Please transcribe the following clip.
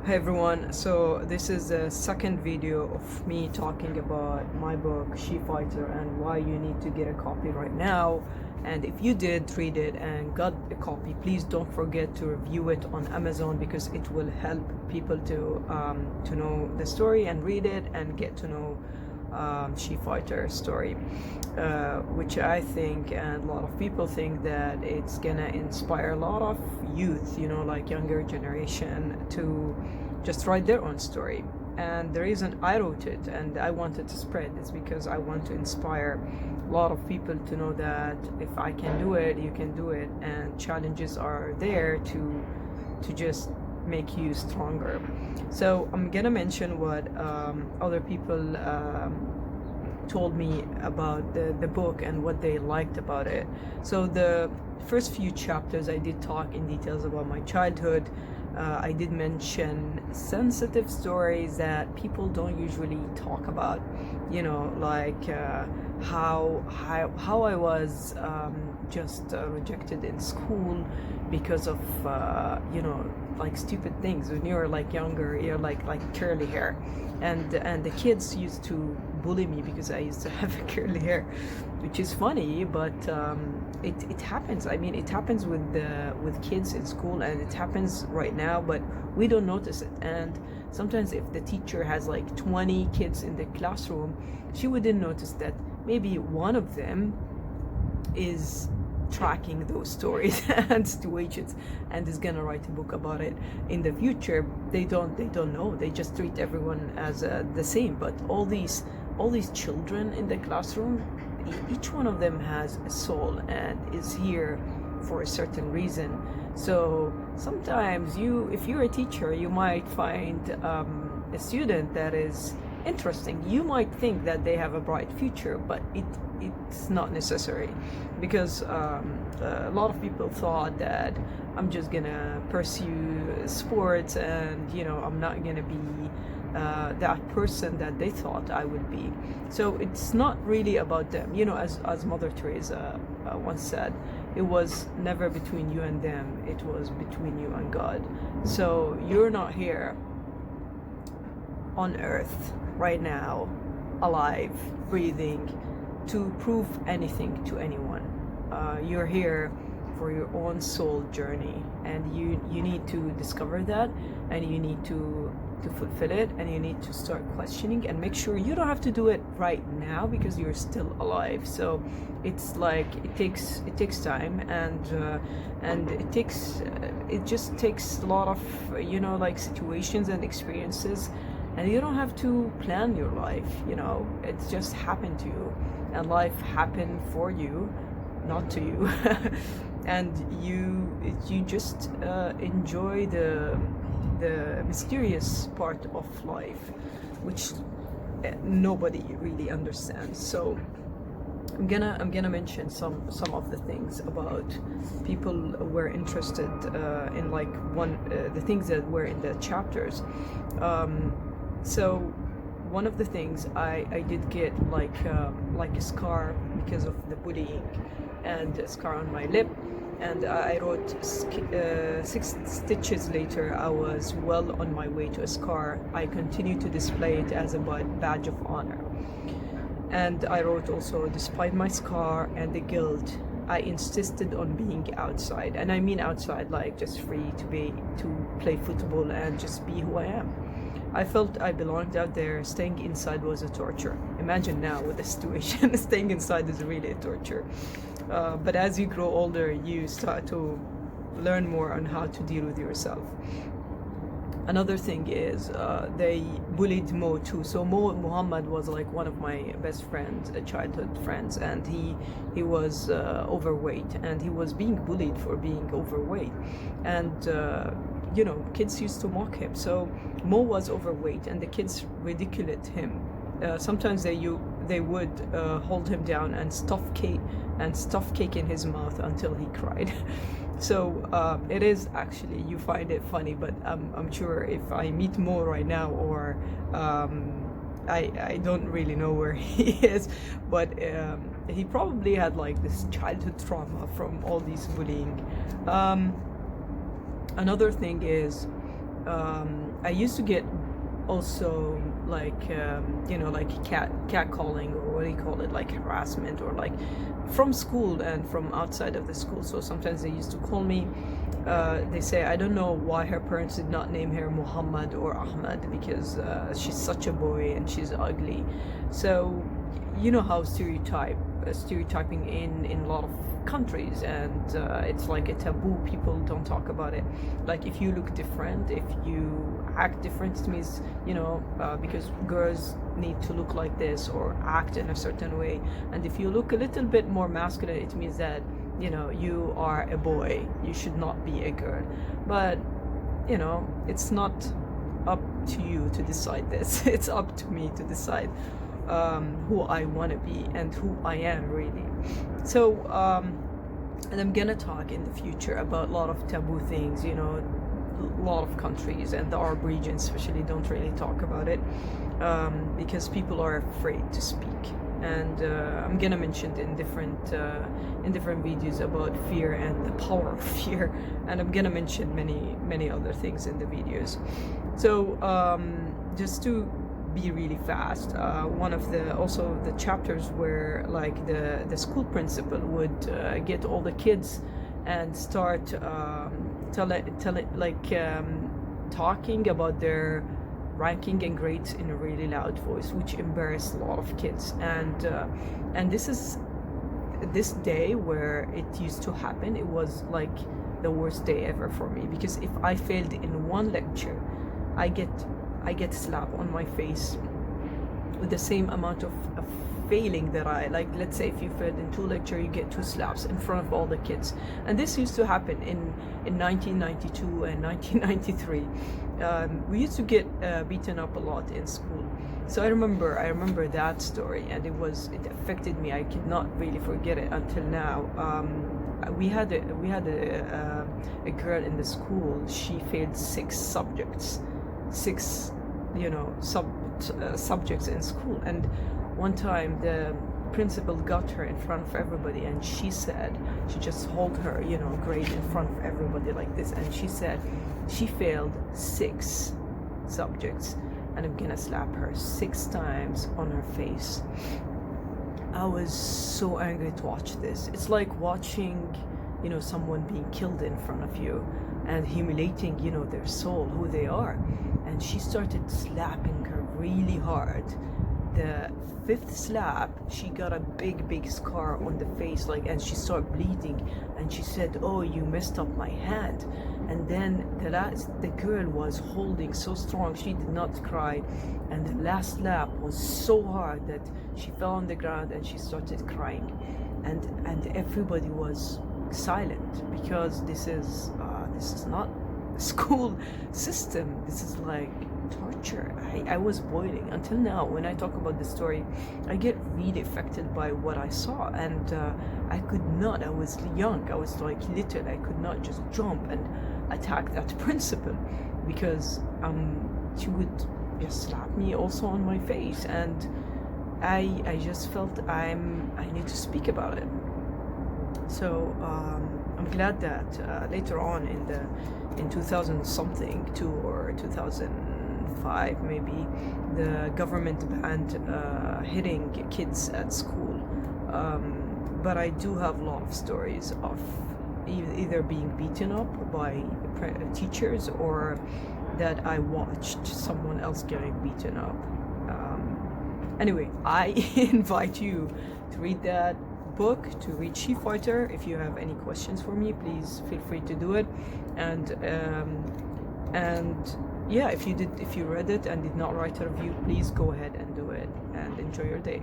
Hey everyone, so this is the second video of me talking about my book She Fighter and why you need to get a copy right now. And if you did read it and got a copy, please don't forget to review it on Amazon because it will help people to know the story and read it and get to know She Fighter story, which I think and a lot of people think that it's gonna inspire a lot of youth, like younger generation, to just write their own story. And the reason I wrote it and I wanted to spread is because I want to inspire a lot of people to know that if I can do it, you can do it, and challenges are there to just make you stronger. So I'm gonna mention what other people told me about the book and what they liked about it. So the first few chapters I did talk in details about my childhood. I did mention sensitive stories that people don't usually talk about, like how I was just rejected in school because of like stupid things. When you're like younger, you're like curly hair, and the kids used to bully me because I used to have curly hair, which is funny, but it happens. I mean, it happens with kids in school, and it happens right now, but we don't notice it. And sometimes if the teacher has like 20 kids in the classroom, she wouldn't notice that maybe one of them is tracking those stories and situations and is gonna write a book about it in the future. They don't know. They just treat everyone as the same. But all these children in the classroom, each one of them has a soul and is here for a certain reason. So sometimes if you're a teacher, you might find a student that is interesting. You might think that they have a bright future, but it's not necessary, because a lot of people thought that I'm just gonna pursue sports and I'm not gonna be that person that they thought I would be. So it's not really about them. As Mother Teresa once said, it was never between you and them, it was between you and God. So you're not here on earth right now, alive, breathing, to prove anything to anyone. You're here for your own soul journey, and you need to discover that, and you need to fulfill it, and you need to start questioning and make sure you don't have to do it right now because you're still alive. So it's like it takes time, and it just takes a lot of like situations and experiences, and you don't have to plan your life. It's just happened to you, and life happened for you, not to you. And you just enjoy the mysterious part of life, which nobody really understands. So I'm gonna mention some of the things about people were interested in, like the things that were in the chapters. So one of the things I did get like a scar because of the bullying, and a scar on my lip. And I wrote 6 stitches later, I was well on my way to a scar. I continue to display it as a badge of honor. And I wrote also, despite my scar and the guilt, I insisted on being outside. And I mean outside, like just free to play football and just be who I am. I felt I belonged out there. Staying inside was a torture. Imagine now with the situation, staying inside is really a torture. But as you grow older, you start to learn more on how to deal with yourself. Another thing is they bullied Mo too. So Muhammad was like one of my best friends, childhood friends, and he was overweight, and he was being bullied for being overweight. And kids used to mock him. So Mo was overweight, and the kids ridiculed him. Sometimes they would hold him down and stuff cake in his mouth until he cried. So it is actually, you find it funny, but I'm sure if I meet Mo right now, or I don't really know where he is, but he probably had like this childhood trauma from all these bullying. Another thing is I used to get also like like cat calling, or what do you call it, like harassment, or like from school and from outside of the school. So sometimes they used to call me, they say, I don't know why her parents did not name her Muhammad or Ahmad, because she's such a boy and she's ugly. So you know how stereotyping in a lot of countries, and it's like a taboo. People don't talk about it. Like if you look different, if you act different, it means, because girls need to look like this or act in a certain way, and if you look a little bit more masculine, it means that you are a boy, you should not be a girl. But it's not up to you to decide this. It's up to me to decide who I want to be and who I am really. So and I'm gonna talk in the future about a lot of taboo things. A lot of countries and the Arab region especially don't really talk about it, because people are afraid to speak. And I'm gonna mention it in different videos about fear and the power of fear, and I'm gonna mention many other things in the videos. So just to be really fast, one of the chapters where like the school principal would get all the kids and start talking about their ranking and grades in a really loud voice, which embarrassed a lot of kids. And this day where it used to happen, it was like the worst day ever for me, because if I failed in one lecture, I get slap on my face with the same amount of failing that I like. Let's say if you failed in 2 lectures, you get 2 slaps in front of all the kids. And this used to happen in 1992 and 1993. We used to get beaten up a lot in school. So I remember that story, and it affected me. I could not really forget it until now. We had a girl in the school. She failed 6 subjects, subjects in school. And one time the principal got her in front of everybody, and she just hold her grade in front of everybody like this, and she said she failed 6 subjects, and I'm gonna slap her 6 times on her face. I was so angry to watch this. It's like watching someone being killed in front of you and humiliating their soul, who they are. And she started slapping her really hard. The 5th slap, she got a big scar on the face, and she started bleeding, and she said, oh, you messed up my hand. And then the girl was holding so strong, she did not cry, and the last slap was so hard that she fell on the ground and she started crying. And everybody was silent, because this is not a school system. This is like torture. I was boiling until now. When I talk about the story, I get really affected by what I saw, and I could not. I was young. I was like little. I could not just jump and attack that principal, because she would just slap me also on my face, and I just felt I need to speak about it. So I'm glad that later on in 2000 something 2 or 2005 maybe, the government banned hitting kids at school. But I do have a lot of stories of either being beaten up by teachers, or that I watched someone else getting beaten up. Anyway, I invite you to read that book, to read She Fighter. If you have any questions for me, please feel free to do it. And yeah, if you read it and did not write a review, please go ahead and do it, and enjoy your day.